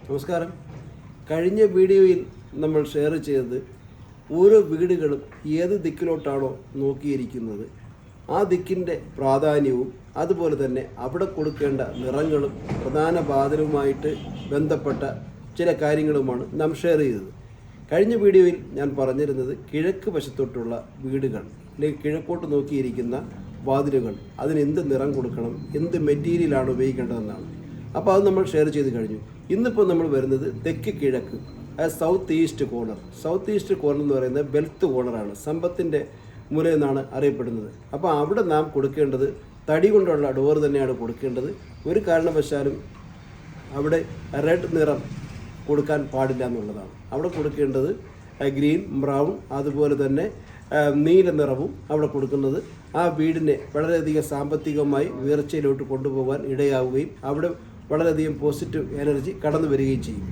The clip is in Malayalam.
നമസ്കാരം. കഴിഞ്ഞ വീഡിയോയിൽ നമ്മൾ ഷെയർ ചെയ്തത് ഓരോ വീടുകളും ഏത് ദിക്കിലോട്ടാണോ നോക്കിയിരിക്കുന്നത് ആ ദിക്കിൻ്റെ പ്രാധാന്യവും അതുപോലെ തന്നെ അവിടെ കൊടുക്കേണ്ട നിറങ്ങളും പ്രധാന ബാധനവുമായിട്ട് ബന്ധപ്പെട്ട ചില കാര്യങ്ങളുമാണ് നാം ഷെയർ ചെയ്തത്. കഴിഞ്ഞ വീഡിയോയിൽ ഞാൻ പറഞ്ഞിരുന്നത് കിഴക്ക് വശത്തോട്ടുള്ള വീടുകൾ അല്ലെങ്കിൽ കിഴക്കോട്ട് നോക്കിയിരിക്കുന്ന വാതിലുകൾ അതിന് എന്ത് നിറം കൊടുക്കണം, എന്ത് മെറ്റീരിയലാണ് ഉപയോഗിക്കേണ്ടതെന്നാണ്. അപ്പോൾ അത് നമ്മൾ ഷെയർ ചെയ്ത് കഴിഞ്ഞു. ഇന്നിപ്പോൾ നമ്മൾ വരുന്നത് തെക്ക് കിഴക്ക്, south east corner. South east corner എന്ന് പറയുന്നത് വെൽത്ത് കോർണറാണ്, സമ്പത്തിൻ്റെ മൂല എന്നാണ് അറിയപ്പെടുന്നത്. അപ്പോൾ അവിടെ നാം കൊടുക്കേണ്ടത് തടി കൊണ്ടുള്ള ഡോർ തന്നെയാണ് കൊടുക്കേണ്ടത്. ഒരു കാരണവശാലും അവിടെ റെഡ് നിറം കൊടുക്കാൻ പാടില്ല എന്നുള്ളതാണ്. അവിടെ കൊടുക്കേണ്ടത് ഗ്രീൻ, ബ്രൗൺ, അതുപോലെ തന്നെ നീല നിറവും അവിടെ കൊടുക്കുന്നത് ആ വീടിനെ വളരെയധികം സാമ്പത്തികമായി ഉയർച്ചയിലോട്ട് കൊണ്ടുപോകാൻ ഇടയാവുകയും അവിടെ വളരെയധികം പോസിറ്റീവ് എനർജി കടന്നു വരികയും ചെയ്യും.